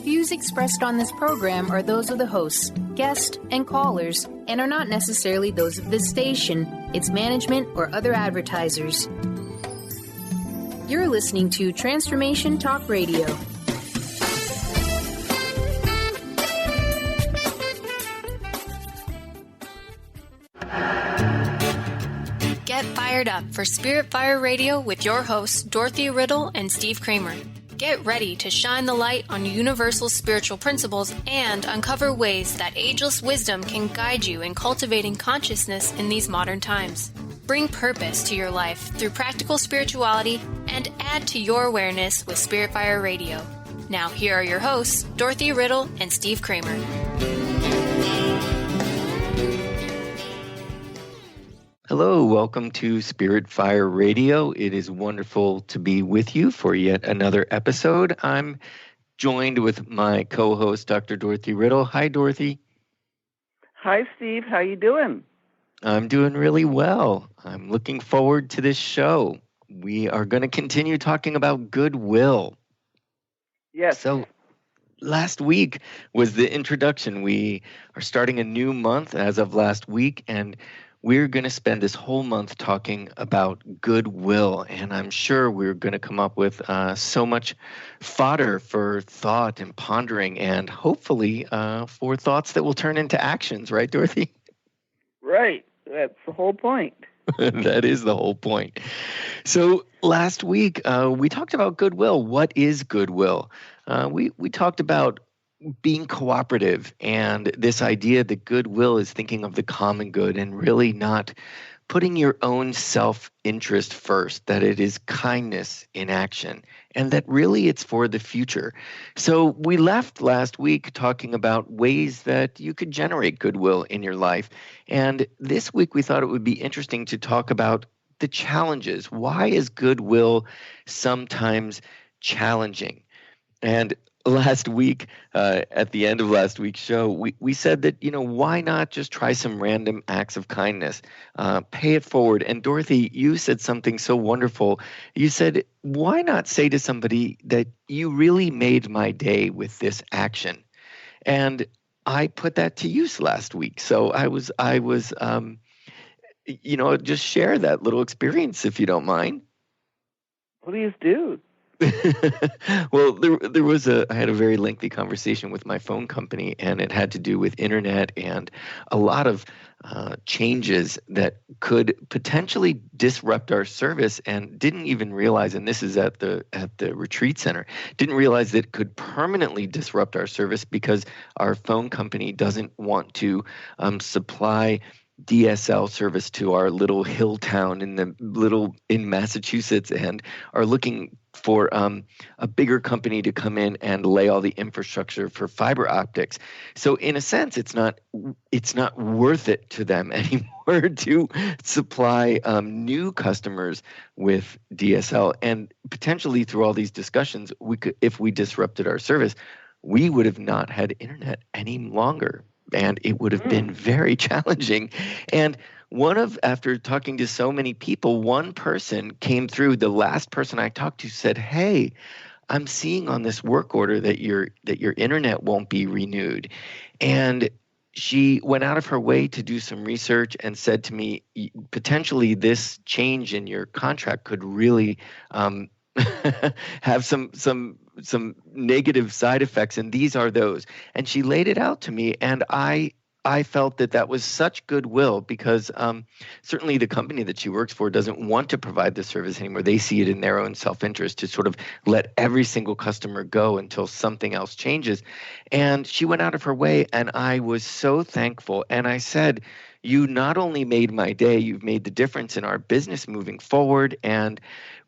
views expressed on this program are those of the hosts, guests, and callers, and are not necessarily those of this station, its management, or other advertisers. You're listening to Transformation Talk Radio. Get fired up for Spirit Fire Radio with your hosts, Dorothy, Riddle, and Steve Kramer. Get ready to shine the light on universal spiritual principles and uncover ways that ageless wisdom can guide you in cultivating consciousness in these modern times. Bring purpose to your life through practical spirituality and add to your awareness with Spirit Fire Radio. Now here are your hosts, Dorothy, Riddle, and Steve Kramer. Hello, welcome to Spirit Fire Radio. It is wonderful to be with you for yet another episode. I'm joined with my co-host, Dr. Dorothy Riddle. Hi, Dorothy. Hi, Steve. How you doing? I'm doing really well. I'm looking forward to this show. We are going to continue talking about Goodwill. Yes. So last week was the introduction. We are starting a new month as of last week, and we're going to spend this whole month talking about goodwill, and I'm sure we're going to come up with so much fodder for thought and pondering, and hopefully for thoughts that will turn into actions, right, Dorothy? Right. That's the whole point. That is the whole point. So last week, we talked about goodwill. What is goodwill? We talked about being cooperative and this idea that goodwill is thinking of the common good and really not putting your own self-interest first, that it is kindness in action, and that really it's for the future. So we left last week talking about ways that you could generate goodwill in your life. And this week we thought it would be interesting to talk about the challenges. Why is goodwill sometimes challenging? And last week, at the end of last week's show, we said that, why not just try some random acts of kindness, pay it forward. And Dorothy, you said something so wonderful. You said, why not say to somebody that you really made my day with this action? And I put that to use last week. So I was, just share that little experience if you don't mind. Please do. Well, I had a very lengthy conversation with my phone company, and it had to do with internet and a lot of changes that could potentially disrupt our service, and didn't even realize, and this is at the retreat center, didn't realize that it could permanently disrupt our service because our phone company doesn't want to supply DSL service to our little hill town in Massachusetts, and are looking for a bigger company to come in and lay all the infrastructure for fiber optics. So in a sense, it's not worth it to them anymore to supply new customers with DSL. And potentially through all these discussions, if we disrupted our service, we would have not had internet any longer. And it would have been very challenging. And after talking to so many people, one person came through. The last person I talked to said, "Hey, I'm seeing on this work order that your internet won't be renewed." And she went out of her way to do some research and said to me, potentially this change in your contract could really have some negative side effects, and these are those. And she laid it out to me, and I felt that was such goodwill, because certainly the company that she works for doesn't want to provide the service anymore. They see it in their own self-interest to sort of let every single customer go until something else changes. And she went out of her way, and I was so thankful. And I said, you not only made my day, you've made the difference in our business moving forward, and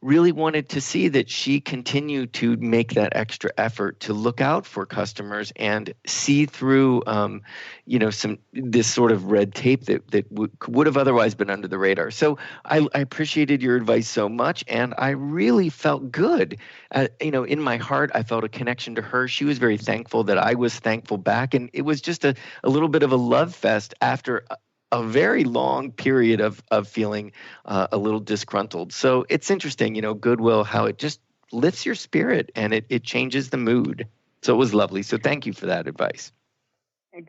really wanted to see that she continued to make that extra effort to look out for customers and see through, this sort of red tape that would have otherwise been under the radar. So I appreciated your advice so much, and I really felt good. In my heart, I felt a connection to her. She was very thankful that I was thankful back, and it was just a little bit of a love fest after a very long period of feeling a little disgruntled. So it's interesting, goodwill, how it just lifts your spirit and it changes the mood. So it was lovely. So thank you for that advice.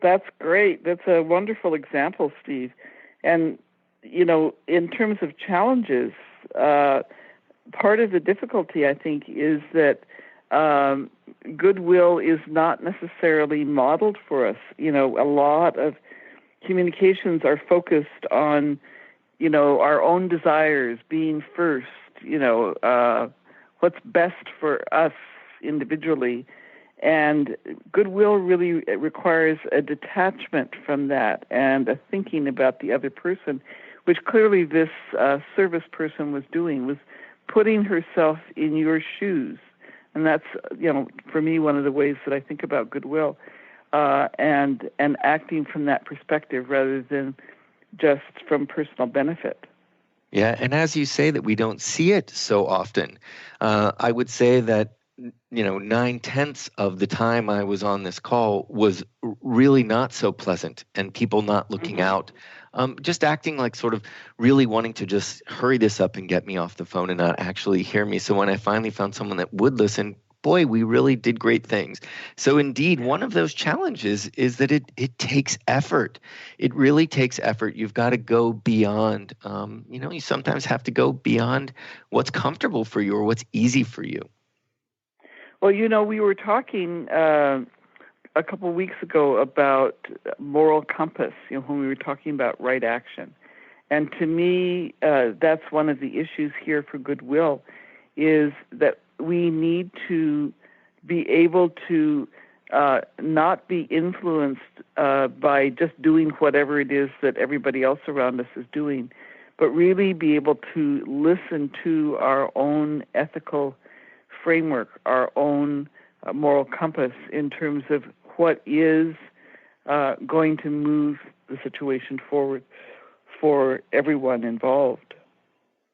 That's great. That's a wonderful example, Steve. And, in terms of challenges, part of the difficulty, I think, is that goodwill is not necessarily modeled for us. A lot of communications are focused on, our own desires being first, what's best for us individually. And goodwill really requires a detachment from that and a thinking about the other person, which clearly this service person was doing, was putting herself in your shoes. And that's, for me, one of the ways that I think about goodwill, and acting from that perspective rather than just from personal benefit. Yeah, and as you say that we don't see it so often, I would say that 9/10 of the time I was on this call was really not so pleasant, and people not looking out, just acting like sort of really wanting to just hurry this up and get me off the phone and not actually hear me. So when I finally found someone that would listen, boy, we really did great things. So indeed, one of those challenges is that it takes effort. It really takes effort. You've got to go beyond, you sometimes have to go beyond what's comfortable for you or what's easy for you. Well, we were talking a couple of weeks ago about moral compass, when we were talking about right action. And to me, that's one of the issues here for goodwill, is that we need to be able to not be influenced by just doing whatever it is that everybody else around us is doing, but really be able to listen to our own ethical framework, our own moral compass in terms of what is going to move the situation forward for everyone involved.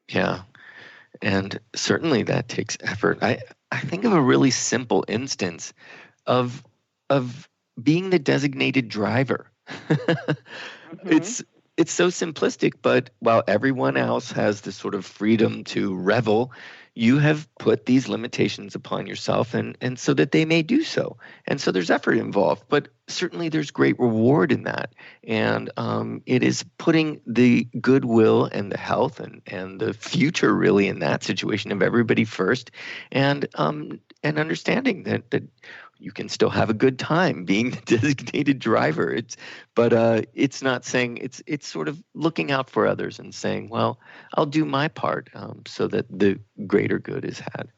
Yeah, and certainly that takes effort. I think of a really simple instance of being the designated driver. It's so simplistic, but while everyone else has this sort of freedom to revel, you have put these limitations upon yourself and so that they may do so. And so there's effort involved, but certainly there's great reward in that. And it is putting the goodwill and the health and the future really in that situation of everybody first, and understanding that you can still have a good time being the designated driver. It's not saying, it's sort of looking out for others and saying, well, I'll do my part so that the greater good is had.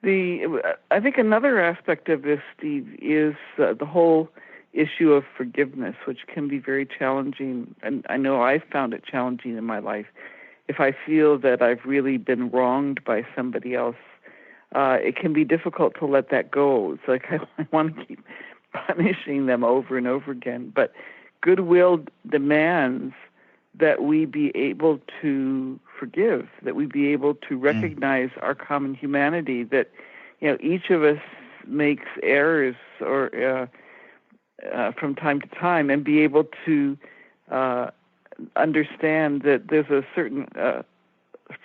I think another aspect of this, Steve, is the whole issue of forgiveness, which can be very challenging. And I know I've found it challenging in my life. If I feel that I've really been wronged by somebody else, it can be difficult to let that go. It's like I want to keep punishing them over and over again. But goodwill demands that we be able to forgive, that we be able to recognize our common humanity, that each of us makes errors or from time to time, and be able to understand that there's a certain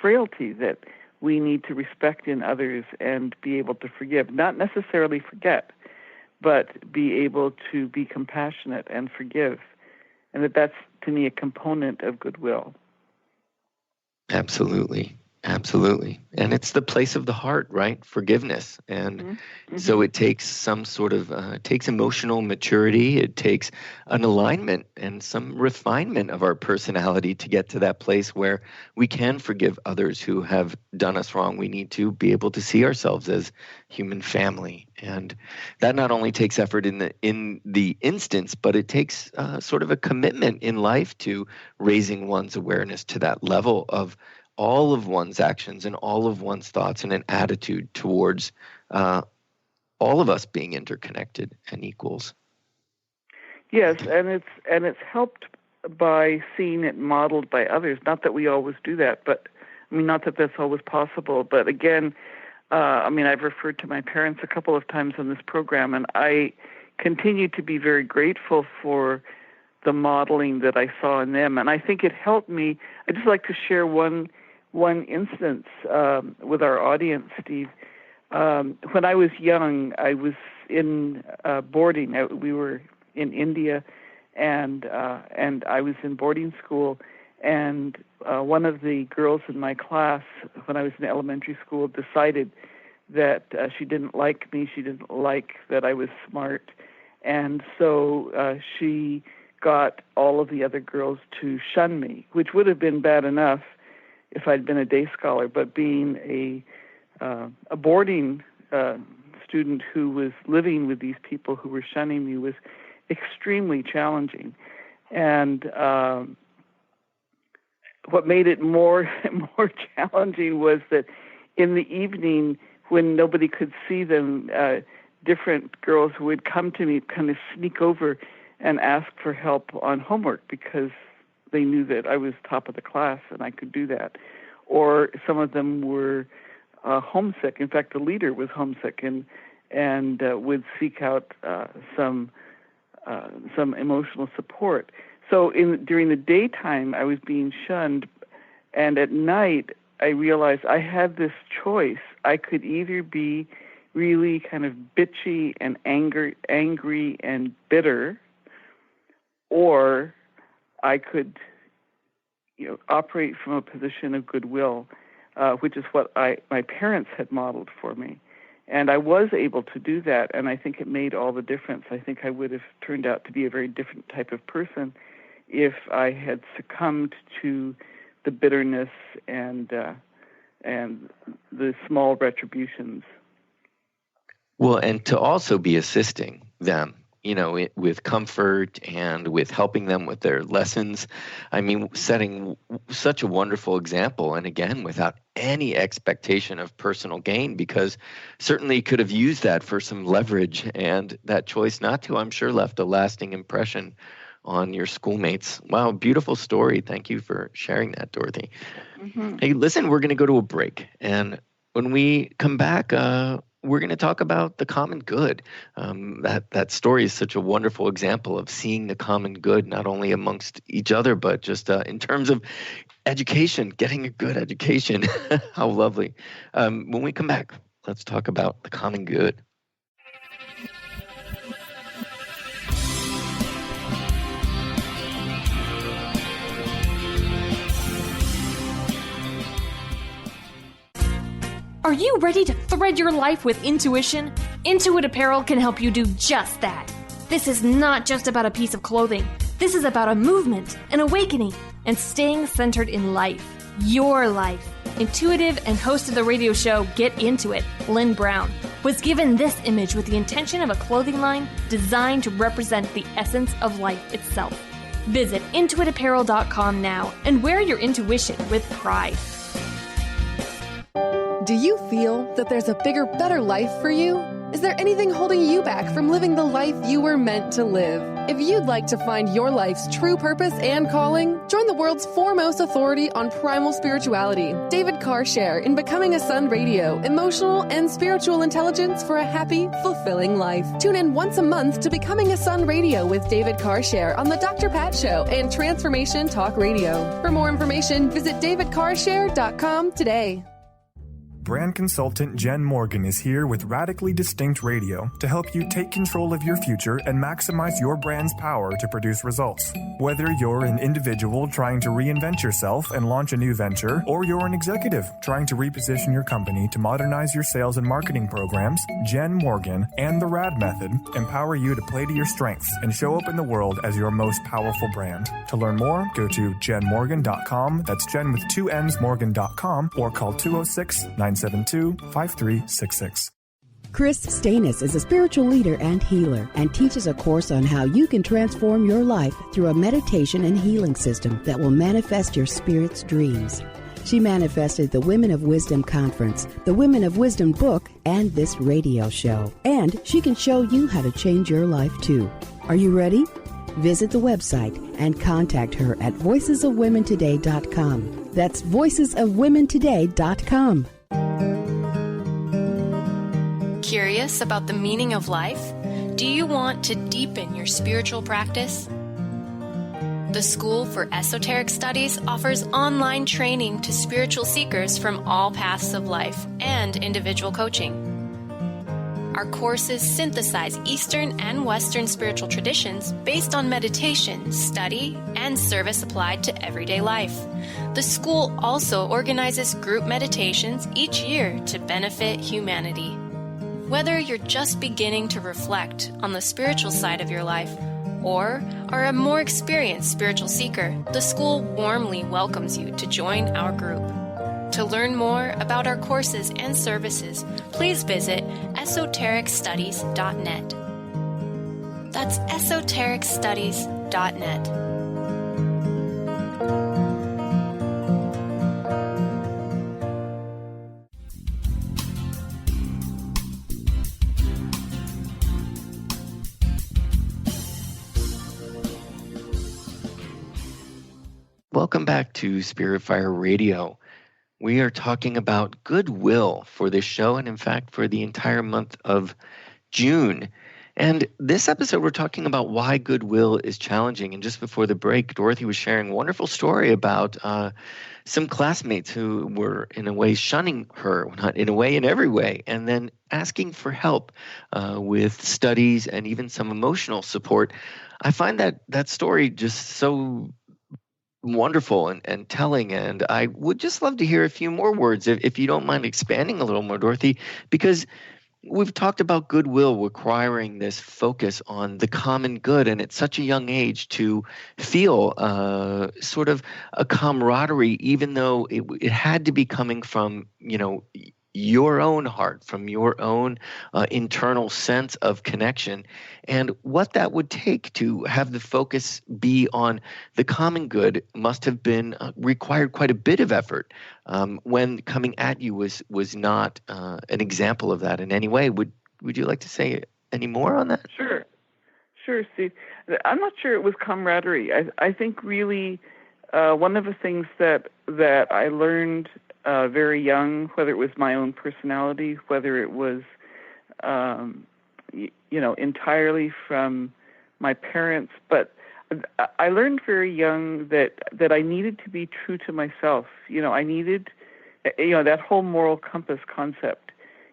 frailty that we need to respect in others and be able to forgive. Not necessarily forget, but be able to be compassionate and forgive. And that's, to me, a component of goodwill. Absolutely. Absolutely. And it's the place of the heart, right? Forgiveness. And so it takes some sort of, takes emotional maturity. It takes an alignment and some refinement of our personality to get to that place where we can forgive others who have done us wrong. We need to be able to see ourselves as human family. And that not only takes effort in the instance, but it takes sort of a commitment in life to raising one's awareness to that level of all of one's actions and all of one's thoughts, and an attitude towards all of us being interconnected and equals. Yes, and it's helped by seeing it modeled by others. Not that we always do that, but not that that's always possible. But again, I've referred to my parents a couple of times on this program, and I continue to be very grateful for the modeling that I saw in them. And I think it helped me. I'd just like to share one instance with our audience, Steve. when I was young, I was in boarding. We were in India, and I was in boarding school. And one of the girls in my class, when I was in elementary school, decided that she didn't like me. She didn't like that I was smart. And so she got all of the other girls to shun me, which would have been bad enough if I'd been a day scholar. But being a boarding student who was living with these people who were shunning me was extremely challenging. And what made it more challenging was that in the evening, when nobody could see them, different girls would come to me, kind of sneak over and ask for help on homework because they knew that I was top of the class and I could do that. Or some of them were homesick. In fact, the leader was homesick and would seek out some emotional support. So during the daytime, I was being shunned, and at night, I realized I had this choice. I could either be really kind of bitchy and angry and bitter, or I could, operate from a position of goodwill, which is what my parents had modeled for me. And I was able to do that, and I think it made all the difference. I think I would have turned out to be a very different type of person if I had succumbed to the bitterness and the small retributions. Well, and to also be assisting them, with comfort and with helping them with their lessons. I mean, setting such a wonderful example, and again, without any expectation of personal gain, because certainly could have used that for some leverage, and that choice not to, I'm sure, left a lasting impression on your schoolmates. Wow, beautiful story. Thank you for sharing that, Dorothy. Mm-hmm. Hey, listen, we're going to go to a break, and when we come back, we're going to talk about the common good. That story is such a wonderful example of seeing the common good, not only amongst each other, but just in terms of education, getting a good education. How lovely. When we come back, let's talk about the common good. Are you ready to thread your life with intuition? Intuit Apparel can help you do just that. This is not just about a piece of clothing. This is about a movement, an awakening, and staying centered in life. Your life. Intuitive and host of the radio show Get Into It, Lynn Brown, was given this image with the intention of a clothing line designed to represent the essence of life itself. Visit intuitapparel.com now and wear your intuition with pride. Do you feel that there's a bigger, better life for you? Is there anything holding you back from living the life you were meant to live? If you'd like to find your life's true purpose and calling, join the world's foremost authority on primal spirituality, David Carshare, in Becoming a Sun Radio, emotional and spiritual intelligence for a happy, fulfilling life. Tune in once a month to Becoming a Sun Radio with David Carshare on The Dr. Pat Show and Transformation Talk Radio. For more information, visit davidcarshare.com today. Brand consultant Jen Morgan is here with Radically Distinct Radio to help you take control of your future and maximize your brand's power to produce results. Whether you're an individual trying to reinvent yourself and launch a new venture, or you're an executive trying to reposition your company to modernize your sales and marketing programs, Jen Morgan and the RAD Method empower you to play to your strengths and show up in the world as your most powerful brand. To learn more, go to jenmorgan.com. That's Jen with 2 N's Morgan.com, or call 206-972-5366. Chris Stanis is a spiritual leader and healer and teaches a course on how you can transform your life through a meditation and healing system that will manifest your spirit's dreams. She manifested the Women of Wisdom Conference, the Women of Wisdom book, and this radio show. And she can show you how to change your life too. Are you ready? Visit the website and contact her at voicesofwomentoday.com. That's voicesofwomentoday.com. Curious about the meaning of life? Do you want to deepen your spiritual practice? The School for Esoteric Studies offers online training to spiritual seekers from all paths of life and individual coaching. Our courses synthesize Eastern and Western spiritual traditions based on meditation, study, and service applied to everyday life. The school also organizes group meditations each year to benefit humanity. Whether you're just beginning to reflect on the spiritual side of your life or are a more experienced spiritual seeker, the school warmly welcomes you to join our group. To learn more about our courses and services, please visit esotericstudies.net. That's esotericstudies.net. Welcome back to Spirit Fire Radio. We are talking about Goodwill for this show and, in fact, for the entire month of June. And this episode, we're talking about why Goodwill is challenging. And just before the break, Dorothy was sharing a wonderful story about some classmates who were, in a way, shunning her, not in a way, in every way, and then asking for help with studies and even some emotional support. I find that story just so wonderful and telling, and I would just love to hear a few more words, if you don't mind expanding a little more, Dorothy, because we've talked about Goodwill requiring this focus on the common good, and at such a young age to feel sort of a camaraderie, even though it had to be coming from, your own heart, from your own internal sense of connection, and what that would take to have the focus be on the common good must have been required quite a bit of effort when coming at you was not an example of that in any way. Would you like to say any more on that? Sure, Steve. I'm not sure it was camaraderie. I think really one of the things that I learned very young, whether it was my own personality, whether it was, entirely from my parents, but I learned very young that I needed to be true to myself. I needed, that whole moral compass concept.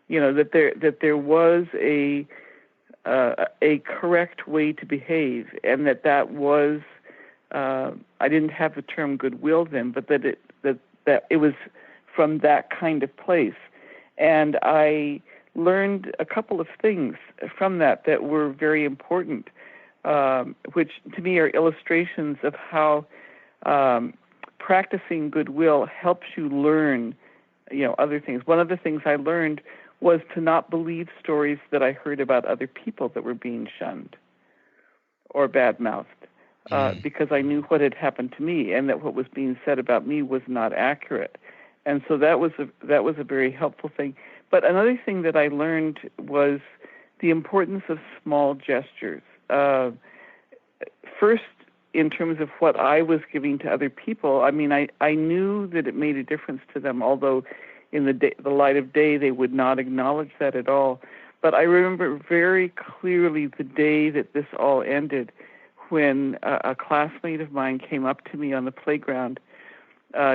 That there was a correct way to behave, and that was I didn't have the term goodwill then, but that it was from that kind of place. And I learned a couple of things from that were very important, which to me are illustrations of how practicing goodwill helps you learn, other things. One of the things I learned was to not believe stories that I heard about other people that were being shunned or bad-mouthed, because I knew what had happened to me and that what was being said about me was not accurate. And so that was a very helpful thing. But another thing that I learned was the importance of small gestures. First, in terms of what I was giving to other people, I knew that it made a difference to them, although in the light of day they would not acknowledge that at all. But I remember very clearly the day that this all ended, when a classmate of mine came up to me on the playground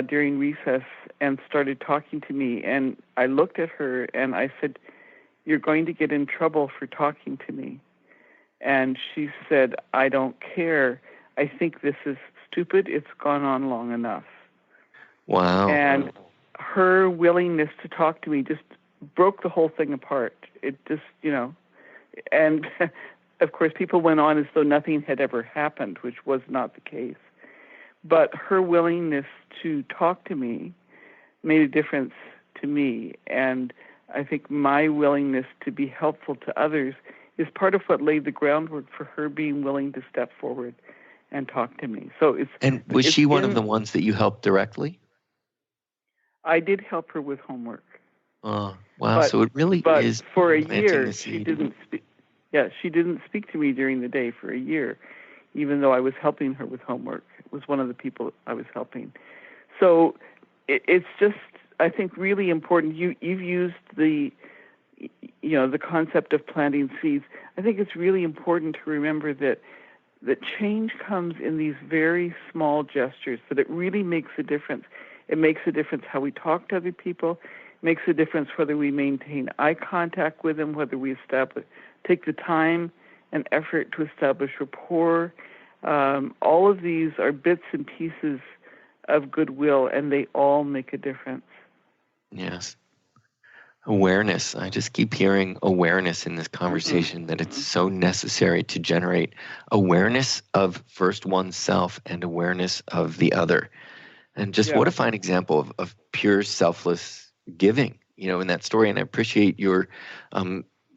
during recess and started talking to me, and I looked at her and I said, "You're going to get in trouble for talking to me." And she said, "I don't care. I think this is stupid. It's gone on long enough." Wow. And her willingness to talk to me just broke the whole thing apart. It just, and of course people went on as though nothing had ever happened, which was not the case. But her willingness to talk to me made a difference to me. And I think my willingness to be helpful to others is part of what laid the groundwork for her being willing to step forward and talk to me. So was she one of the ones that you helped directly? I did help her with homework. Oh, wow. So it really is. But for a year, she didn't speak. Yeah, she didn't speak to me during the day for a year, even though I was helping her with homework. It was one of the people I was helping. So it's just, I think, really important. You've used the concept of planting seeds. I think it's really important to remember that change comes in these very small gestures, that it really makes a difference. It makes a difference how we talk to other people. It makes a difference whether we maintain eye contact with them, whether we take the time and effort to establish rapport. All of these are bits and pieces of goodwill, and they all make a difference. Yes. Awareness. I just keep hearing awareness in this conversation, that it's so necessary to generate awareness of first oneself and awareness of the other. And just what a fine example of pure selfless giving, in that story. And I appreciate your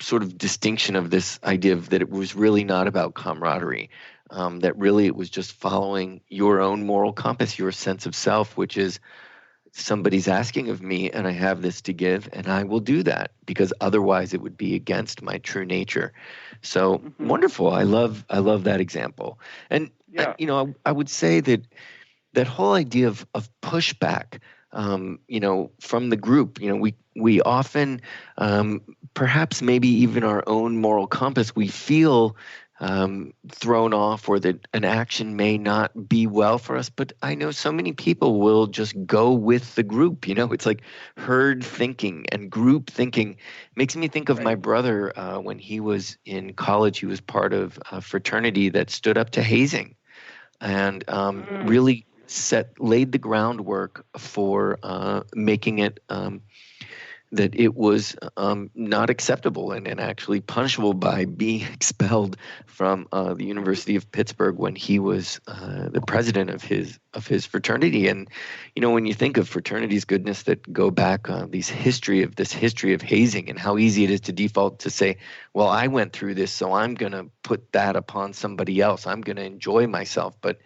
sort of distinction of this idea of that it was really not about camaraderie, that really it was just following your own moral compass, your sense of self, which is somebody's asking of me and I have this to give, and I will do that because otherwise it would be against my true nature. So wonderful. I love that example. And I would say that whole idea of pushback, from the group, we often, perhaps maybe even our own moral compass, we feel thrown off, or that an action may not be well for us. But I know so many people will just go with the group. It's like herd thinking and group thinking. Makes me think of my brother when he was in college. He was part of a fraternity that stood up to hazing, and really laid the groundwork for making it that it was not acceptable and actually punishable by being expelled from the University of Pittsburgh when he was the president of his fraternity. And when you think of fraternities, goodness, that go back this history of hazing, and how easy it is to default to say, well, I went through this, so I'm going to put that upon somebody else. I'm going to enjoy myself. But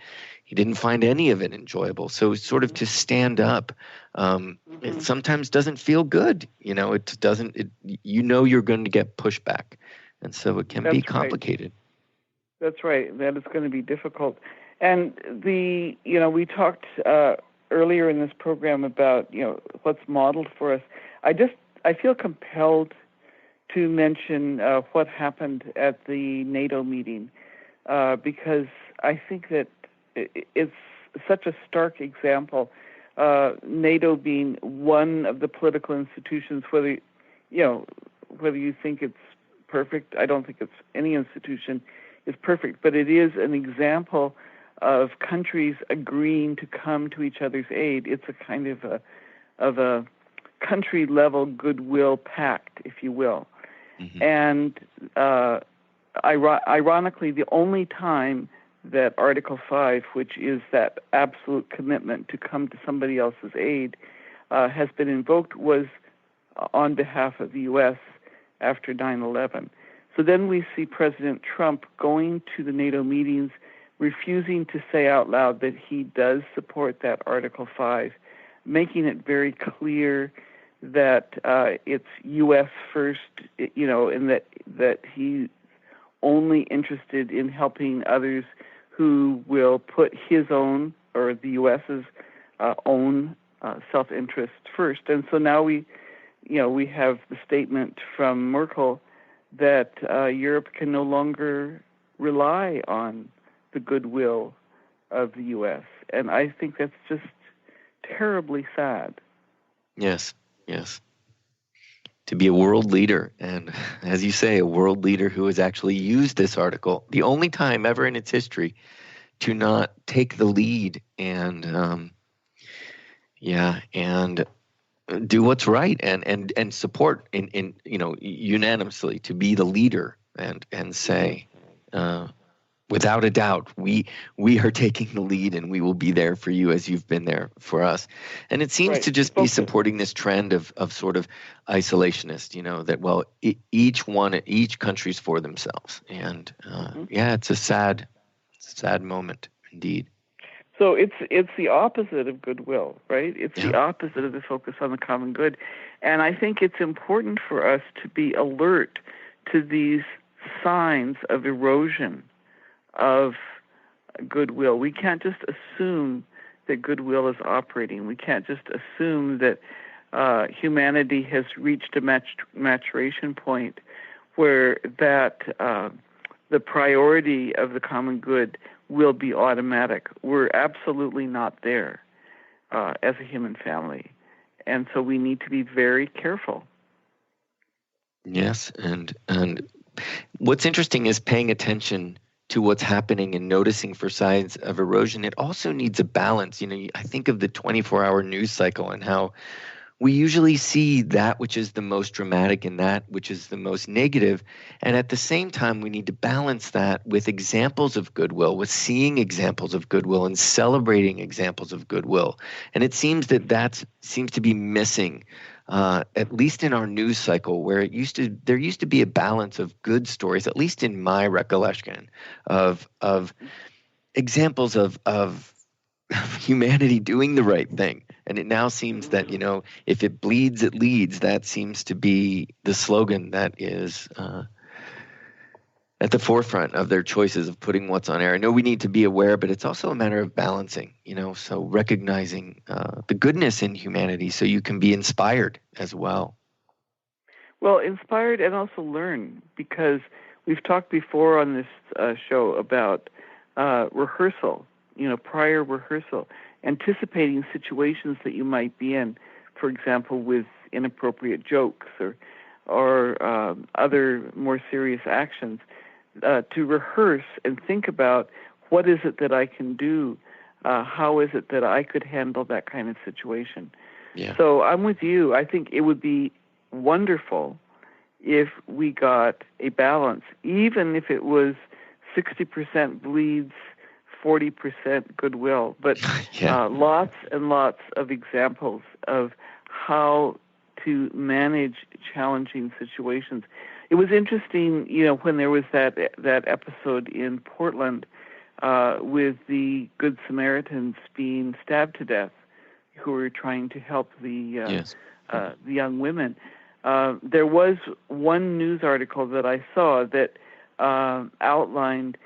he didn't find any of it enjoyable. So sort of to stand up, it sometimes doesn't feel good. It doesn't. You're going to get pushback, and so it can be complicated. Right. That's right. That is going to be difficult. And we talked earlier in this program about what's modeled for us. I feel compelled to mention what happened at the NATO meeting because I think that it's such a stark example. NATO being one of the political institutions, whether you think it's perfect, I don't think any institution is perfect, but it is an example of countries agreeing to come to each other's aid. It's a kind of a country level goodwill pact, if you will. And ironically, the only time that Article 5, which is that absolute commitment to come to somebody else's aid, has been invoked, was on behalf of the U.S. after 9/11. So then we see President Trump going to the NATO meetings, refusing to say out loud that he does support that Article 5, making it very clear that it's U.S. first, and that he's only interested in helping others who will put his own, or the U.S.'s own self-interest first. And so now we have the statement from Merkel that Europe can no longer rely on the goodwill of the U.S. And I think that's just terribly sad. Yes. To be a world leader, and as you say, a world leader who has actually used this article, the only time ever in its history, to not take the lead and do what's right and support in unanimously, to be the leader and say, without a doubt, we are taking the lead, and we will be there for you as you've been there for us. And it seems to just be supporting this trend of sort of isolationist, that, each country's for themselves. And it's a sad moment indeed. So it's the opposite of goodwill, right? It's the opposite of the focus on the common good. And I think it's important for us to be alert to these signs of erosion of goodwill. We can't just assume that goodwill is operating. We can't just assume that humanity has reached a maturation point where that the priority of the common good will be automatic. We're absolutely not there as a human family. And so we need to be very careful. Yes, and what's interesting is paying attention to what's happening and noticing for signs of erosion. It also needs a balance. I think of the 24-hour news cycle and how we usually see that which is the most dramatic and that which is the most negative. And at the same time, we need to balance that with examples of goodwill, with seeing examples of goodwill and celebrating examples of goodwill. And it seems that seems to be missing, at least in our news cycle, where there used to be a balance of good stories, at least in my recollection, of examples of humanity doing the right thing. And it now seems that, if it bleeds, it leads. That seems to be the slogan that is at the forefront of their choices of putting what's on air. I know we need to be aware, but it's also a matter of balancing, so recognizing the goodness in humanity so you can be inspired as well. Well, inspired and also learn, because we've talked before on this show about rehearsal, prior rehearsal, anticipating situations that you might be in, for example, with inappropriate jokes or other more serious actions, to rehearse and think about what is it that I can do, how is it that I could handle that kind of situation. Yeah. So I'm with you. I think it would be wonderful if we got a balance, even if it was 60% bleeds, 40% goodwill, but lots and lots of examples of how to manage challenging situations. It was interesting, when there was that episode in Portland with the Good Samaritans being stabbed to death, who were trying to help the young women. There was one news article that I saw that outlined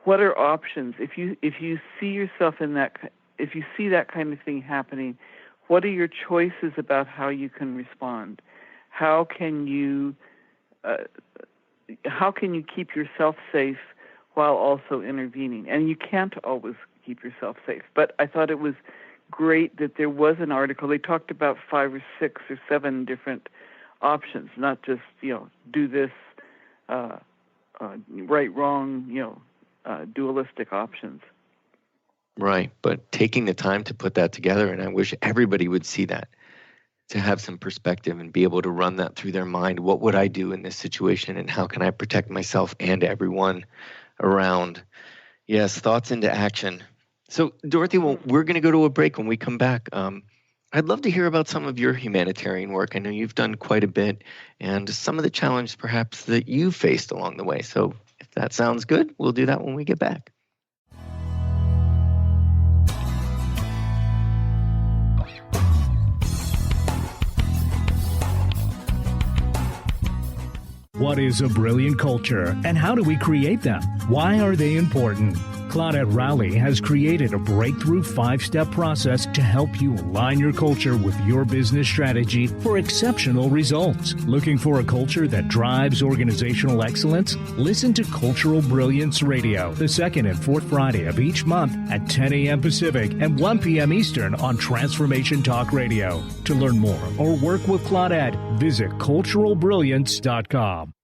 what are options if you see yourself in that, if you see that kind of thing happening. What are your choices about how you can respond? How can you keep yourself safe while also intervening? And you can't always keep yourself safe. But I thought it was great that there was an article. They talked about 5 or 6 or 7 different options, not just do this, right, wrong, dualistic options. Right, but taking the time to put that together, and I wish everybody would see that, to have some perspective and be able to run that through their mind. What would I do in this situation, and how can I protect myself and everyone around? Yes, thoughts into action. So, Dorothy, we're going to go to a break. When we come back, I'd love to hear about some of your humanitarian work. I know you've done quite a bit, and some of the challenges perhaps that you faced along the way. So if that sounds good, we'll do that when we get back. What is a brilliant culture, and how do we create them? Why are they important? Claudette Rowley has created a breakthrough 5-step process to help you align your culture with your business strategy for exceptional results. Looking for a culture that drives organizational excellence? Listen to Cultural Brilliance Radio, the second and fourth Friday of each month at 10 a.m. Pacific and 1 p.m. Eastern on Transformation Talk Radio. To learn more or work with Claudette, visit culturalbrilliance.com.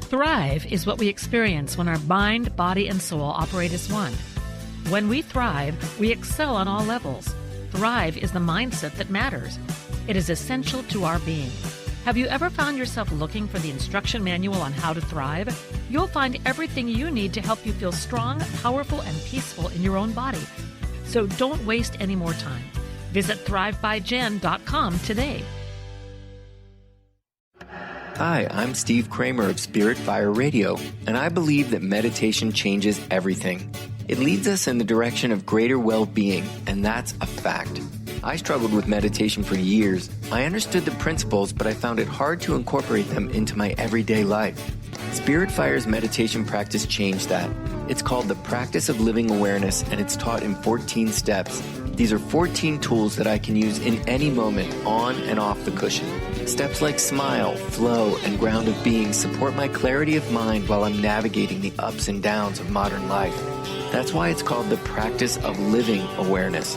Thrive is what we experience when our mind, body, and soul operate as one. When we thrive, we excel on all levels. Thrive is the mindset that matters. It is essential to our being. Have you ever found yourself looking for the instruction manual on how to thrive? You'll find everything you need to help you feel strong, powerful, and peaceful in your own body. So don't waste any more time. Visit thrivebyjen.com today. Hi, I'm Steve Kramer of Spirit Fire Radio, and I believe that meditation changes everything. It leads us in the direction of greater well-being, and that's a fact. I struggled with meditation for years. I understood the principles, but I found it hard to incorporate them into my everyday life. Spirit Fire's meditation practice changed that. It's called the Practice of Living Awareness, and it's taught in 14 steps. These are 14 tools that I can use in any moment, on and off the cushion. Steps like smile, flow, and ground of being support my clarity of mind while I'm navigating the ups and downs of modern life. That's why it's called the Practice of Living Awareness.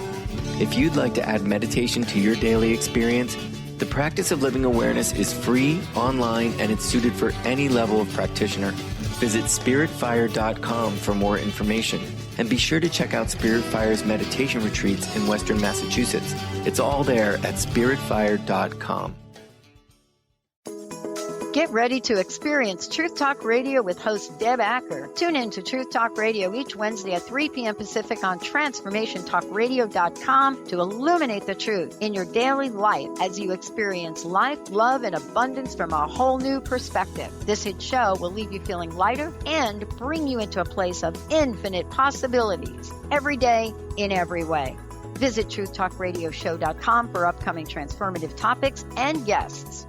If you'd like to add meditation to your daily experience, the Practice of Living Awareness is free, online, and it's suited for any level of practitioner. Visit spiritfire.com for more information. And be sure to check out Spirit Fire's meditation retreats in Western Massachusetts. It's all there at spiritfire.com. Get ready to experience Truth Talk Radio with host Deb Acker. Tune in to Truth Talk Radio each Wednesday at 3 p.m. Pacific on TransformationTalkRadio.com to illuminate the truth in your daily life as you experience life, love, and abundance from a whole new perspective. This hit show will leave you feeling lighter and bring you into a place of infinite possibilities every day in every way. Visit TruthTalkRadioshow.com for upcoming transformative topics and guests.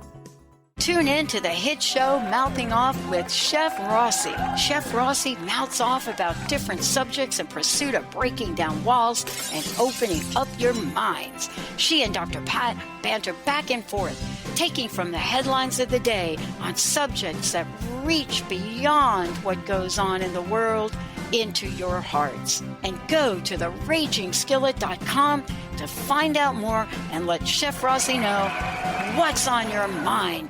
Tune in to the hit show Mouthing Off with Chef Rossi. Chef Rossi mouths off about different subjects in pursuit of breaking down walls and opening up your minds. She and Dr. Pat banter back and forth, taking from the headlines of the day on subjects that reach beyond what goes on in the world into your hearts. And go to theragingskillet.com to find out more and let Chef Rossi know what's on your mind.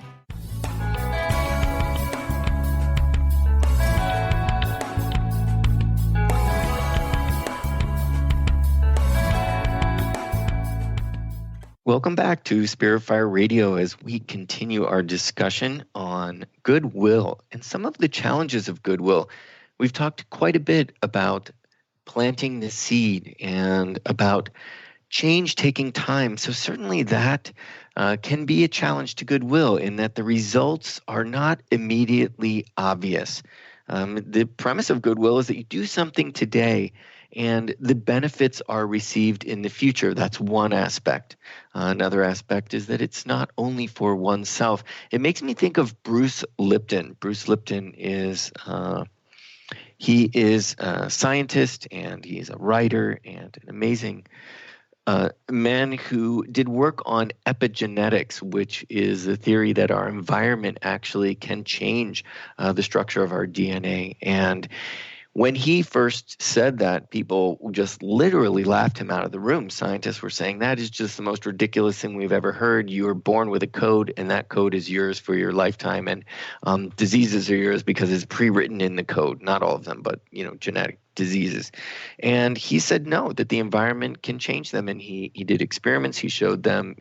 Welcome back to Spirit Fire Radio as we continue our discussion on goodwill and some of the challenges of goodwill. We've talked quite a bit about planting the seed and about change taking time. So certainly that can be a challenge to goodwill in that the results are not immediately obvious. The premise of goodwill is that you do something today and the benefits are received in the future. That's one aspect. Another aspect is that it's not only for oneself. It makes me think of Bruce Lipton. Bruce Lipton is he is a scientist and he's a writer and an amazing man who did work on epigenetics, which is a theory that our environment actually can change the structure of our DNA. And when he first said that, people just literally laughed him out of the room. Scientists were saying, that is just the most ridiculous thing we've ever heard. You are born with a code, and that code is yours for your lifetime. And diseases are yours because it's pre-written in the code. Not all of them, but genetic diseases. And he said no, that the environment can change them. And he did experiments. He showed them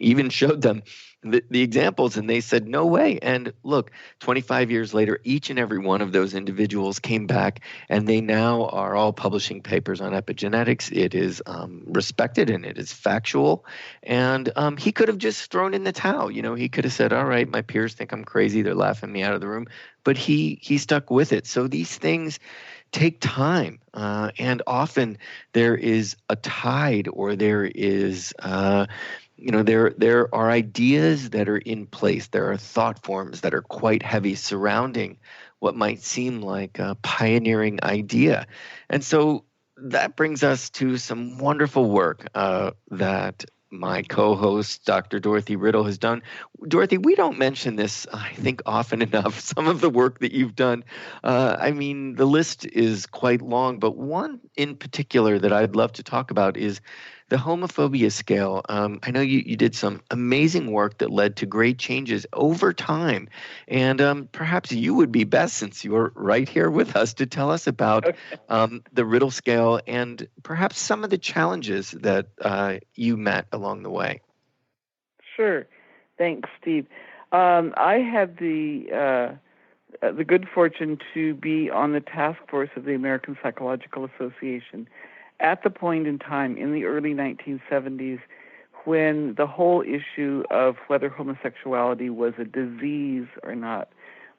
the examples, and they said, no way. And look, 25 years later, each and every one of those individuals came back, and they now are all publishing papers on epigenetics. It is respected, and it is factual. And he could have just thrown in the towel. He could have said, all right, my peers think I'm crazy. They're laughing me out of the room. But he stuck with it. So these things take time, and often there is a tide, or there is there are ideas that are in place. There are thought forms that are quite heavy surrounding what might seem like a pioneering idea. And so that brings us to some wonderful work that my co-host, Dr. Dorothy Riddle, has done. Dorothy, we don't mention this, I think, often enough, some of the work that you've done. The list is quite long, but one in particular that I'd love to talk about is the homophobia scale. I know you did some amazing work that led to great changes over time. And perhaps you would be best, since you're right here with us, to tell us about the Riddle scale and perhaps some of the challenges that you met along the way. Sure. Thanks, Steve. I had the good fortune to be on the task force of the American Psychological Association at the point in time in the early 1970s when the whole issue of whether homosexuality was a disease or not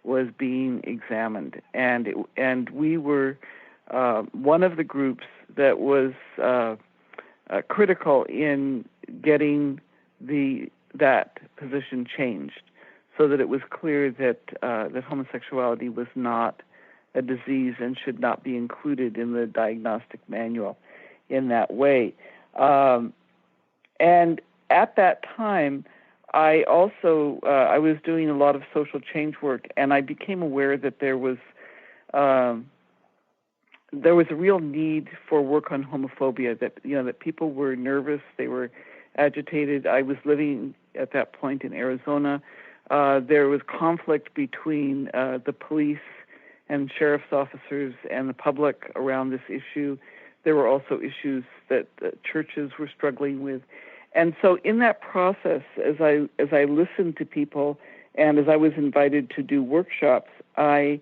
was being examined. And we were one of the groups that was critical in getting that position changed so that it was clear that that homosexuality was not a disease and should not be included in the diagnostic manual in that way. And at that time, I also I was doing a lot of social change work, and I became aware that there was there was a real need for work on homophobia, that people were nervous, they were agitated. I was living at that point in Arizona. There was conflict between the police and sheriff's officers and the public around this issue. There were also issues that churches were struggling with. And so in that process, as I listened to people and as I was invited to do workshops, I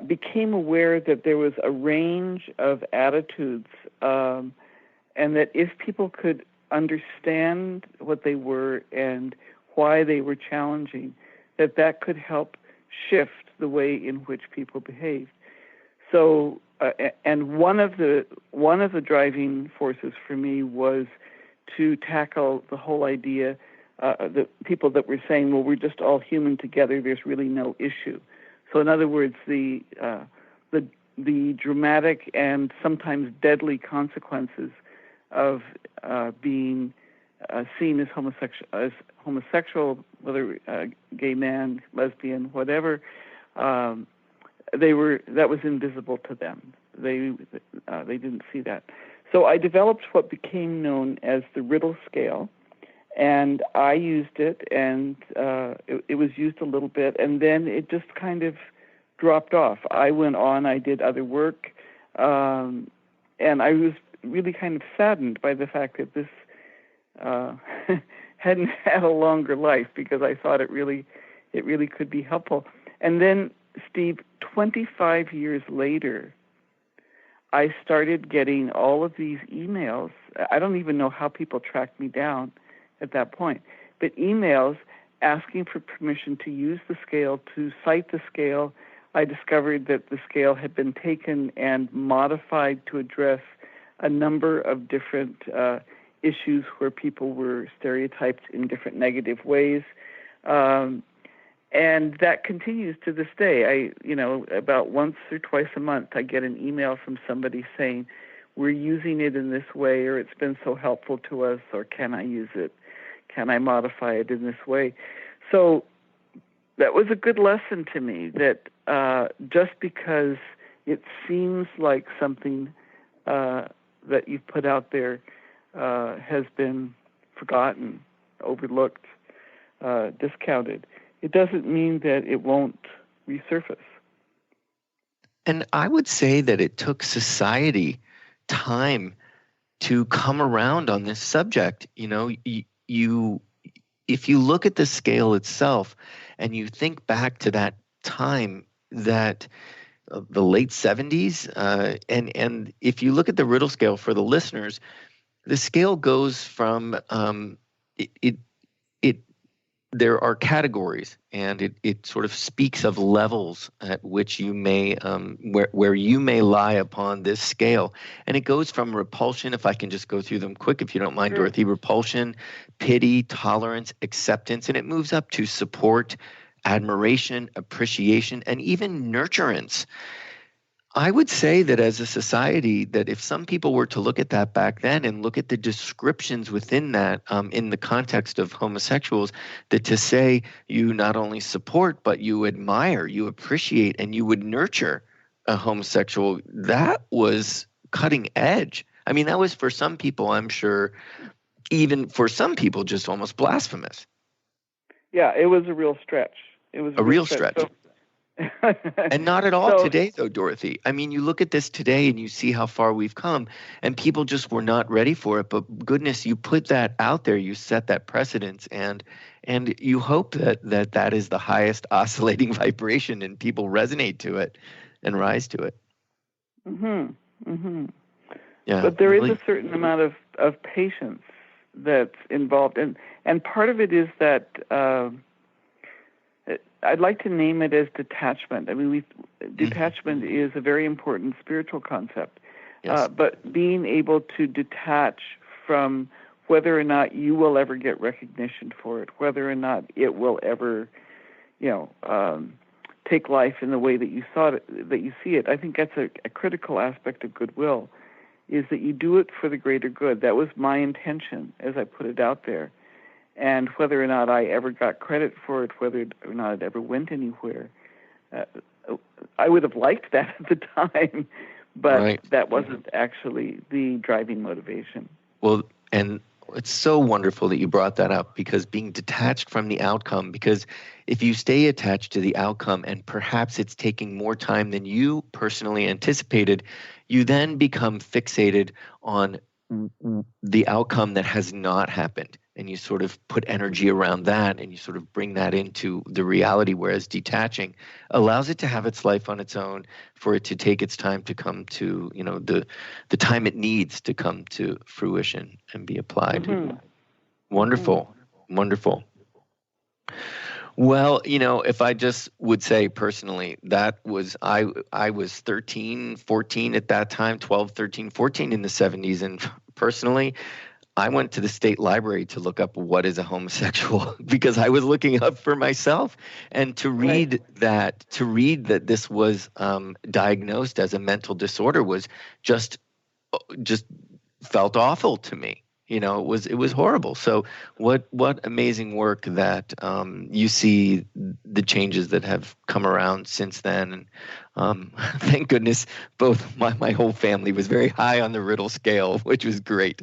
became aware that there was a range of attitudes, and that if people could understand what they were and why they were challenging, that could help shift the way in which people behaved. So, and one of the driving forces for me was to tackle the whole idea, the people that were saying, well, we're just all human together, there's really no issue. So in other words, the dramatic and sometimes deadly consequences of being seen as homosexual, whether gay man, lesbian, whatever, that was invisible to them. They didn't see that. So I developed what became known as the Riddle scale, and I used it, and it was used a little bit, and then it just kind of dropped off. I went on, I did other work, and I was really kind of saddened by the fact that this hadn't had a longer life, because I thought it really could be helpful. And then, Steve, 25 years later, I started getting all of these emails. I don't even know how people tracked me down at that point, but emails asking for permission to use the scale, to cite the scale. I discovered that the scale had been taken and modified to address a number of different issues where people were stereotyped in different negative ways. And that continues to this day. About once or twice a month, I get an email from somebody saying, we're using it in this way, or it's been so helpful to us, or can I use it? Can I modify it in this way? So that was a good lesson to me, that just because it seems like something that you've put out there has been forgotten, overlooked, discounted, it doesn't mean that it won't resurface. And I would say that it took society time to come around on this subject. If you look at the scale itself and you think back to that time, that the late 70s, and if you look at the Riddle scale for the listeners, the scale goes from there are categories, and it sort of speaks of levels at which you may where you may lie upon this scale. And it goes from repulsion, if I can just go through them quick, if you don't mind, Dorothy: repulsion, pity, tolerance, acceptance, and it moves up to support, admiration, appreciation, and even nurturance. I would say that as a society, that if some people were to look at that back then and look at the descriptions within that, in the context of homosexuals, that to say you not only support, but you admire, you appreciate, and you would nurture a homosexual, that was cutting edge. I mean, that was, for some people, I'm sure, even for some people, just almost blasphemous. Yeah, it was a real stretch. It was a real stretch. So, and not at all today, though, Dorothy. I mean, you look at this today and you see how far we've come, and people just were not ready for it. But goodness, you put that out there, you set that precedence, and you hope that is the highest oscillating vibration, and people resonate to it and rise to it. Mm-hmm. Mm-hmm. Yeah, but there is a certain amount of patience that's involved, and part of it is that. I'd like to name it as detachment. I mean, detachment is a very important spiritual concept. Yes. But being able to detach from whether or not you will ever get recognition for it, whether or not it will ever, take life in the way that you see it. I think that's a critical aspect of goodwill, is that you do it for the greater good. That was my intention as I put it out there. And whether or not I ever got credit for it, whether or not it ever went anywhere, I would have liked that at the time. but that wasn't actually the driving motivation. Well, and it's so wonderful that you brought that up, because being detached from the outcome, because if you stay attached to the outcome and perhaps it's taking more time than you personally anticipated, you then become fixated on the outcome that has not happened. And you sort of put energy around that, and you sort of bring that into the reality, whereas detaching allows it to have its life on its own, for it to take its time to come to, the time it needs to come to fruition and be applied. Mm-hmm. Wonderful. Mm-hmm. Wonderful. Well, if I just would say personally, that was, I was 13, 14 at that time, 12, 13, 14 in the 70s. And personally, I went to the state library to look up what is a homosexual, because I was looking up for myself, and to read that this was diagnosed as a mental disorder was just felt awful to me. It was horrible. So what amazing work that you see the changes that have come around since then. And thank goodness both my whole family was very high on the Riddle scale, which was great.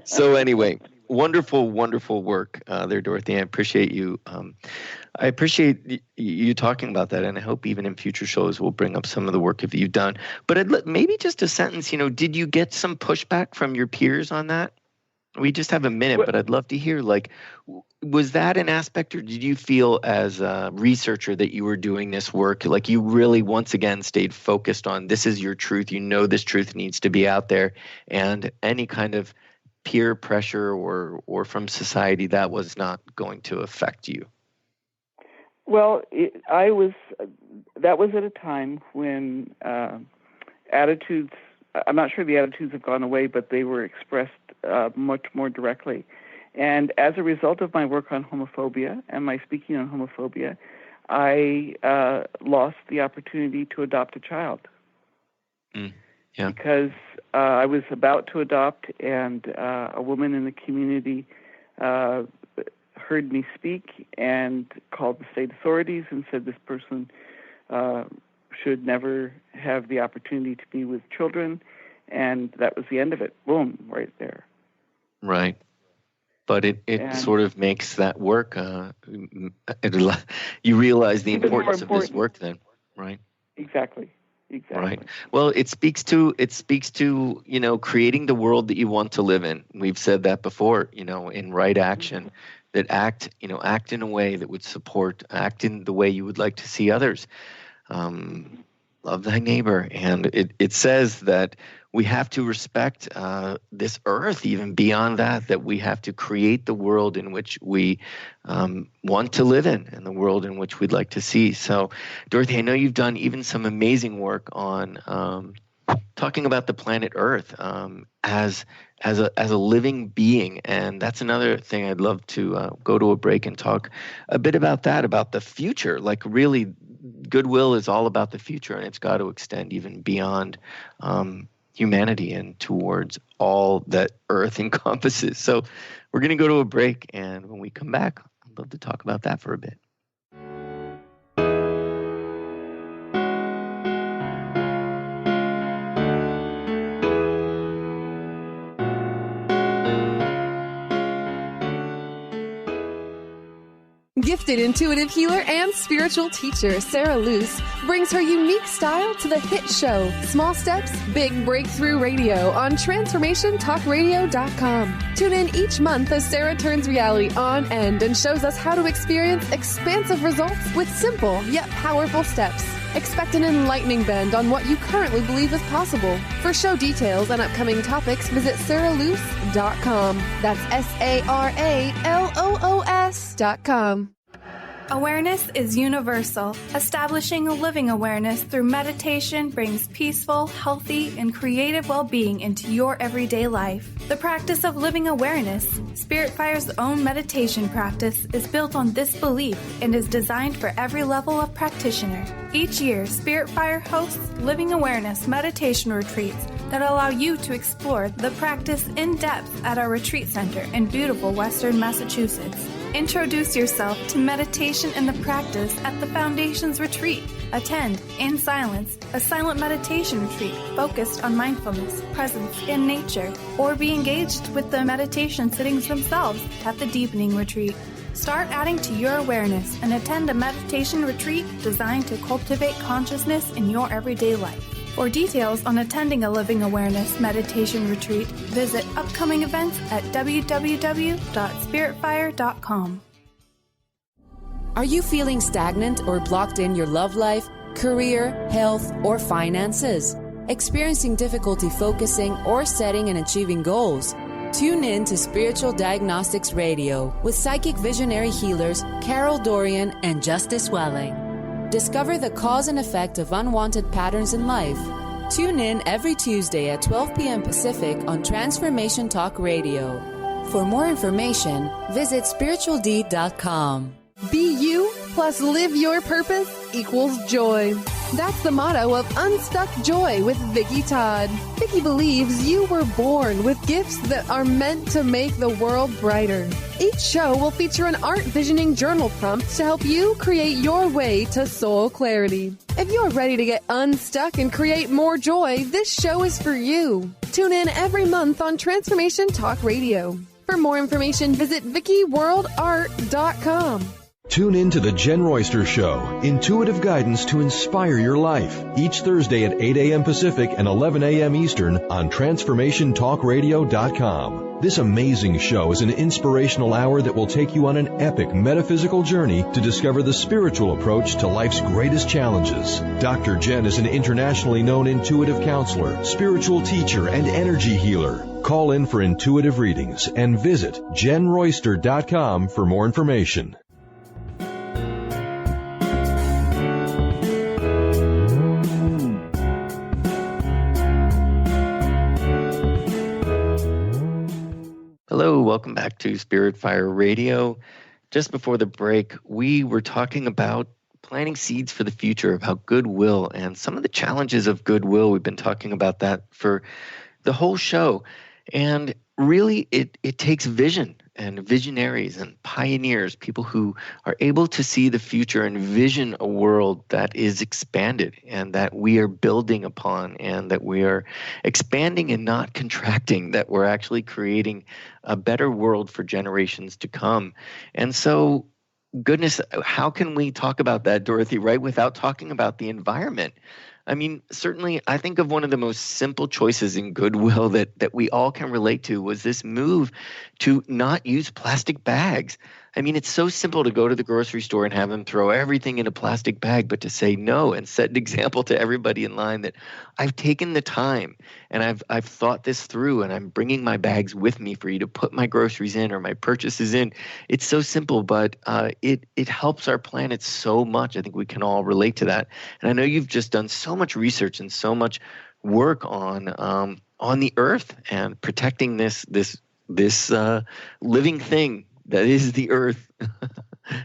So anyway, wonderful, wonderful work there, Dorothy. I appreciate you. I appreciate you talking about that, and I hope even in future shows we'll bring up some of the work that you've done. But maybe just a sentence, did you get some pushback from your peers on that? We just have a minute, but I'd love to hear, was that an aspect, or did you feel as a researcher that you were doing this work, like you really once again stayed focused on this is your truth, this truth needs to be out there, and any kind of peer pressure or from society, that was not going to affect you? Well, that was at a time when attitudes, I'm not sure the attitudes have gone away, but they were expressed much more directly. And as a result of my work on homophobia and my speaking on homophobia, I lost the opportunity to adopt a child. Yeah. Because I was about to adopt, and a woman in the community heard me speak and called the state authorities and said this person should never have the opportunity to be with children, and that was the end of it. Boom, right there. Right. But it sort of makes that work. You realize the importance of this work then, right? Exactly. Right. Well, it speaks to creating the world that you want to live in. We've said that before, in right action, that act in a way that would act in the way you would like to see others. Love thy neighbor. And it says that we have to respect this earth, even beyond that we have to create the world in which we want to live in, and the world in which we'd like to see. So, Dorothy, I know you've done even some amazing work on talking about the planet Earth as a living being, and that's another thing I'd love to go to a break and talk a bit about that, about the future. Like, really, Goodwill is all about the future, and it's got to extend even beyond humanity and towards all that Earth encompasses. So we're going to go to a break, and when we come back, I'd love to talk about that for a bit. Gifted intuitive healer and spiritual teacher Sarah Luce brings her unique style to the hit show Small Steps, Big Breakthrough Radio on TransformationTalkRadio.com. Tune in each month as Sarah turns reality on end and shows us how to experience expansive results with simple yet powerful steps. Expect an enlightening bend on what you currently believe is possible. For show details and upcoming topics, visit sarahluce.com. That's SARALOOS.com. Awareness is universal. Establishing a living awareness through meditation brings peaceful, healthy, and creative well-being into your everyday life. The practice of living awareness, Spirit Fire's own meditation practice, is built on this belief and is designed for every level of practitioner. Each year, Spirit Fire hosts living awareness meditation retreats that allow you to explore the practice in depth at our retreat center in beautiful Western Massachusetts. Introduce yourself to meditation and the practice at the Foundation's retreat, Attend, in silence, a silent meditation retreat focused on mindfulness, presence, and nature, or be engaged with the meditation sittings themselves at the Deepening Retreat. Start adding to your awareness and attend a meditation retreat designed to cultivate consciousness in your everyday life. For details on attending a Living Awareness meditation retreat, visit upcoming events at www.spiritfire.com. Are you feeling stagnant or blocked in your love life, career, health, or finances? Experiencing difficulty focusing or setting and achieving goals? Tune in to Spiritual Diagnostics Radio with psychic visionary healers Carol Dorian and Justice Welling. Discover the cause and effect of unwanted patterns in life. Tune in every Tuesday at 12 p.m. Pacific on Transformation Talk Radio. For more information, visit spiritualdeed.com. Be you plus live your purpose equals joy. That's the motto of Unstuck Joy with Vicki Todd. Vicki believes you were born with gifts that are meant to make the world brighter. Each show will feature an art visioning journal prompt to help you create your way to soul clarity. If you're ready to get unstuck and create more joy, this show is for you. Tune in every month on Transformation Talk Radio. For more information, visit VickiWorldArt.com. Tune in to The Jen Royster Show, intuitive guidance to inspire your life, each Thursday at 8 a.m. Pacific and 11 a.m. Eastern on TransformationTalkRadio.com. This amazing show is an inspirational hour that will take you on an epic metaphysical journey to discover the spiritual approach to life's greatest challenges. Dr. Jen is an internationally known intuitive counselor, spiritual teacher, and energy healer. Call in for intuitive readings and visit JenRoyster.com for more information. Hello, welcome back to Spirit Fire Radio. Just before the break, we were talking about planting seeds for the future, about goodwill and some of the challenges of goodwill. We've been talking about that for the whole show. And really, it takes vision and visionaries and pioneers, people who are able to see the future and vision a world that is expanded and that we are building upon and that we are expanding and not contracting, that we're actually creating a better world for generations to come. And so, goodness, how can we talk about that, Dorothy, right, without talking about the environment? I mean, certainly, I think of one of the most simple choices in goodwill that we all can relate to was this move to not use plastic bags. I mean, it's so simple to go to the grocery store and have them throw everything in a plastic bag, but to say no and set an example to everybody in line that I've taken the time and I've thought this through and I'm bringing my bags with me for you to put my groceries in or my purchases in. It's so simple, but it helps our planet so much. I think we can all relate to that. And I know you've just done so much research and so much work on the Earth and protecting this living thing that is the Earth.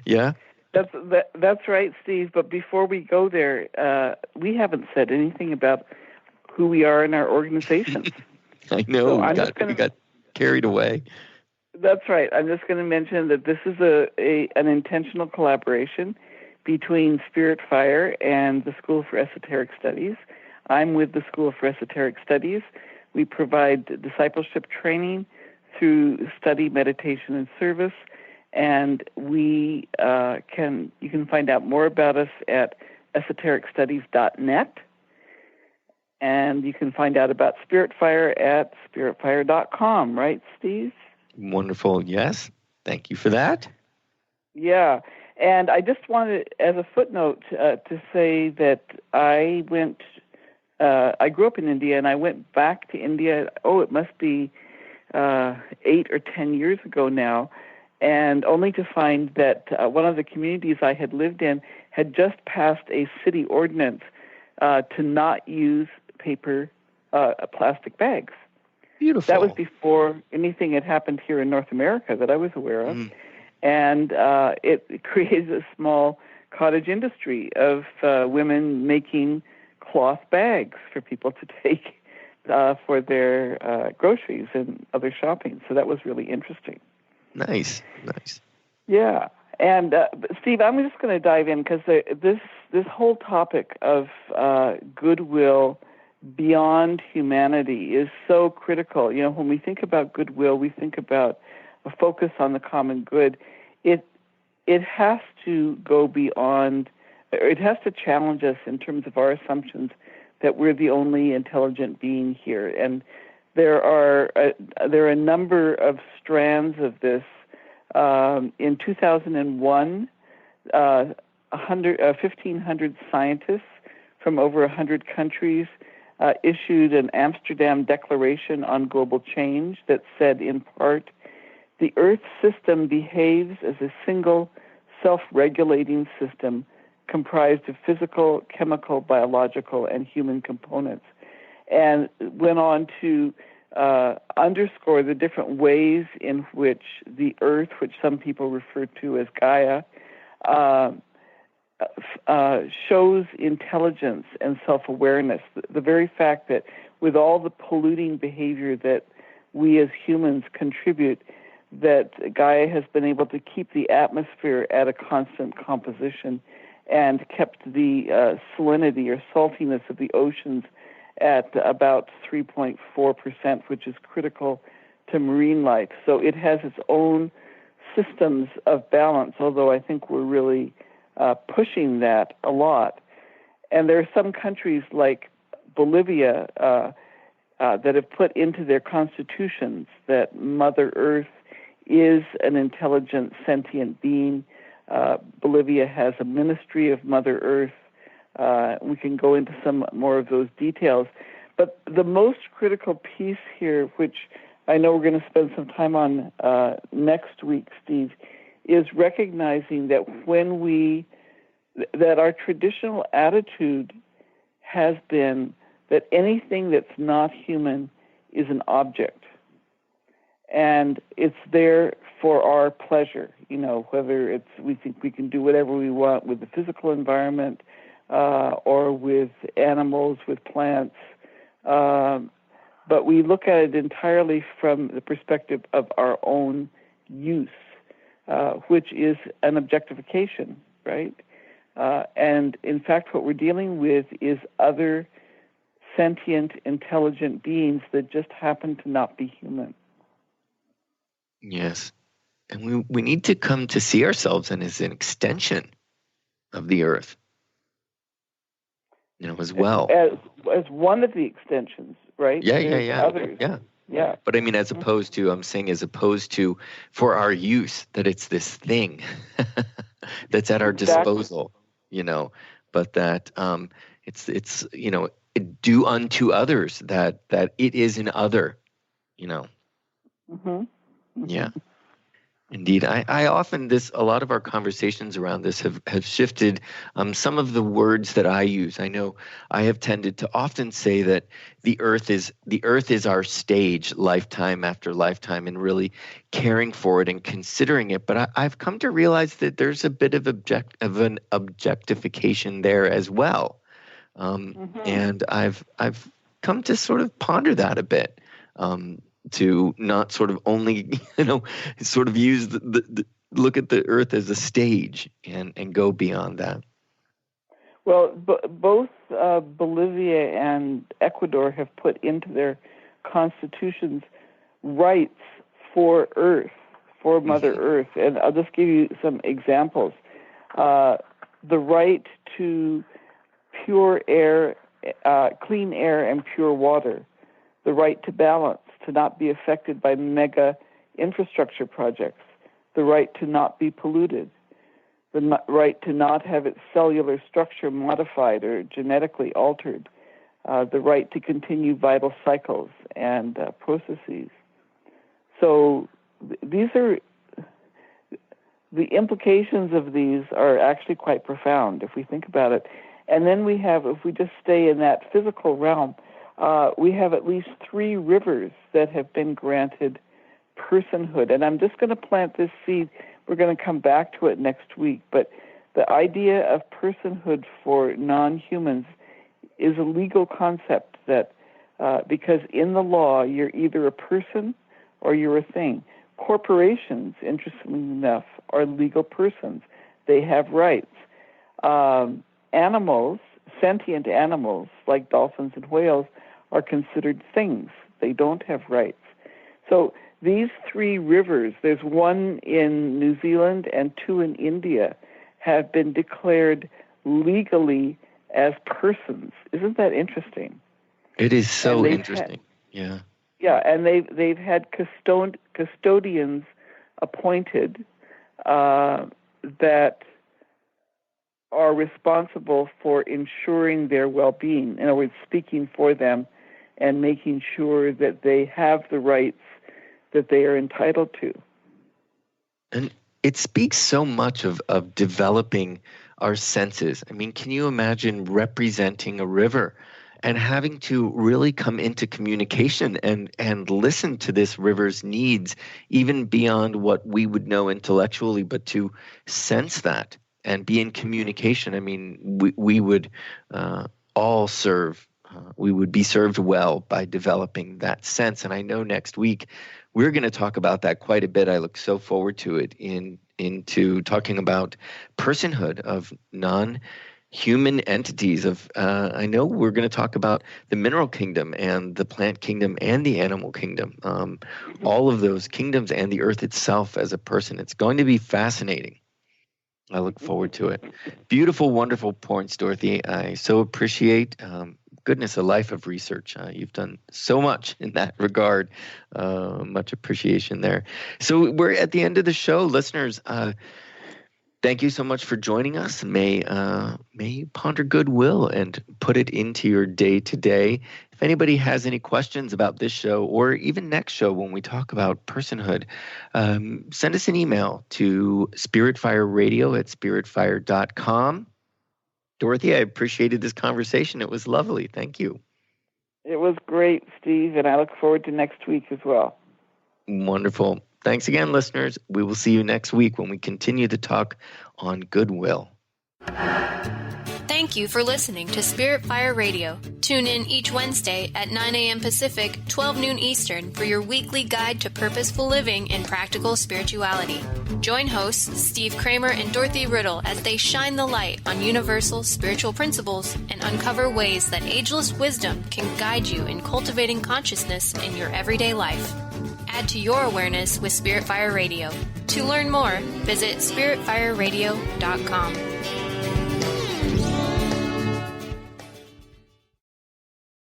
Yeah? That's right, Steve. But before we go there, we haven't said anything about who we are in our organizations. I know. So we got carried away. That's right. I'm just going to mention that this is an intentional collaboration between Spirit Fire and the School for Esoteric Studies. I'm with the School for Esoteric Studies. We provide discipleship training through study, meditation, and service, and you can find out more about us at esotericstudies.net, and you can find out about Spirit Fire at spiritfire.com, right, Steve? Wonderful, yes. Thank you for that. Yeah, and I just wanted, as a footnote, to say that I grew up in India, and I went back to India, it must be 8 or 10 years ago now, and only to find that one of the communities I had lived in had just passed a city ordinance to not use paper plastic bags. Beautiful. That was before anything had happened here in North America that I was aware of. And it created a small cottage industry of women making cloth bags for people to take for their groceries and other shopping. So that was really interesting. Nice. Yeah. And Steve, I'm just going to dive in because this whole topic of goodwill beyond humanity is so critical. When we think about goodwill, we think about a focus on the common good. It has to go beyond, it has to challenge us in terms of our assumptions that we're the only intelligent being here. And there are a number of strands of this. In 2001, 1,500 scientists from over 100 countries issued an Amsterdam Declaration on Global Change that said, in part, the Earth system behaves as a single self-regulating system comprised of physical, chemical, biological, and human components, and went on to underscore the different ways in which the Earth, which some people refer to as Gaia, shows intelligence and self-awareness. The very fact that with all the polluting behavior that we as humans contribute, that Gaia has been able to keep the atmosphere at a constant composition and kept the salinity or saltiness of the oceans at about 3.4%, which is critical to marine life. So it has its own systems of balance, although I think we're really pushing that a lot. And there are some countries like Bolivia that have put into their constitutions that Mother Earth is an intelligent, sentient being. Bolivia has a ministry of Mother Earth. We can go into some more of those details. But the most critical piece here, which I know we're going to spend some time on next week, Steve, is recognizing that that our traditional attitude has been that anything that's not human is an object. And it's there for our pleasure, whether we think we can do whatever we want with the physical environment or with animals, with plants. But we look at it entirely from the perspective of our own use, which is an objectification, right? And in fact, what we're dealing with is other sentient, intelligent beings that just happen to not be human. Yes. And we need to come to see ourselves as an extension of the earth, as well. As one of the extensions, right? Yeah. Others. Yeah. But I mean, as opposed to for our use, that it's this thing that's at our disposal, but that it's do unto others, that it is an other, Mm-hmm. Yeah, indeed. I often, a lot of our conversations around this have shifted. Some of the words that I use, I know I have tended to often say that the earth is our stage, lifetime after lifetime, and really caring for it and considering it. But I've come to realize that there's a bit of an objectification there as well, and I've come to sort of ponder that a bit. To not sort of only, sort of use the look at the earth as a stage and go beyond that. Well, both Bolivia and Ecuador have put into their constitutions rights for Earth, for Mother Earth. And I'll just give you some examples. The right to pure air, clean air and pure water. The right to balance, to not be affected by mega infrastructure projects, the right to not be polluted, the right to not have its cellular structure modified or genetically altered, the right to continue vital cycles and processes. So these are, the implications of these are actually quite profound if we think about it. And then we have, if we just stay in that physical realm, we have at least 3 rivers that have been granted personhood. And I'm just going to plant this seed. We're going to come back to it next week. But the idea of personhood for non-humans is a legal concept that, because in the law, you're either a person or you're a thing. corporations, interestingly enough, are legal persons. They have rights. Animals, sentient animals like dolphins and whales, are considered things. They don't have rights. So these three rivers, there's one in New Zealand and two in India, have been declared legally as persons. Isn't that interesting? It is so interesting. Yeah, and they've had custodians appointed that are responsible for ensuring their well-being. In other words, speaking for them and making sure that they have the rights that they are entitled to. And it speaks so much of developing our senses. I mean, can you imagine representing a river and having to really come into communication and listen to this river's needs, even beyond what we would know intellectually, but to sense that and be in communication? I mean, we would all serve. We would be served well by developing that sense. And I know next week we're going to talk about that quite a bit. I look so forward to it into talking about personhood of non-human entities. I know we're going to talk about the mineral kingdom and the plant kingdom and the animal kingdom, all of those kingdoms and the earth itself as a person. It's going to be fascinating. I look forward to it. Beautiful, wonderful points, Dorothy. I so appreciate, goodness, a life of research. You've done so much in that regard. Much appreciation there. So we're at the end of the show. Listeners, thank you so much for joining us. May you ponder goodwill and put it into your day-to-day. If anybody has any questions about this show or even next show when we talk about personhood, send us an email to spiritfireradio@spiritfire.com. Dorothy, I appreciated this conversation. It was lovely. Thank you. It was great, Steve, and I look forward to next week as well. Wonderful. Thanks again, listeners. We will see you next week when we continue to talk on goodwill. Thank you for listening to Spirit Fire Radio. Tune in each Wednesday at 9 a.m. Pacific, 12 noon Eastern for your weekly guide to purposeful living and practical spirituality. Join hosts Steve Kramer and Dorothy Riddle as they shine the light on universal spiritual principles and uncover ways that ageless wisdom can guide you in cultivating consciousness in your everyday life. Add to your awareness with Spirit Fire Radio. To learn more, visit spiritfireradio.com.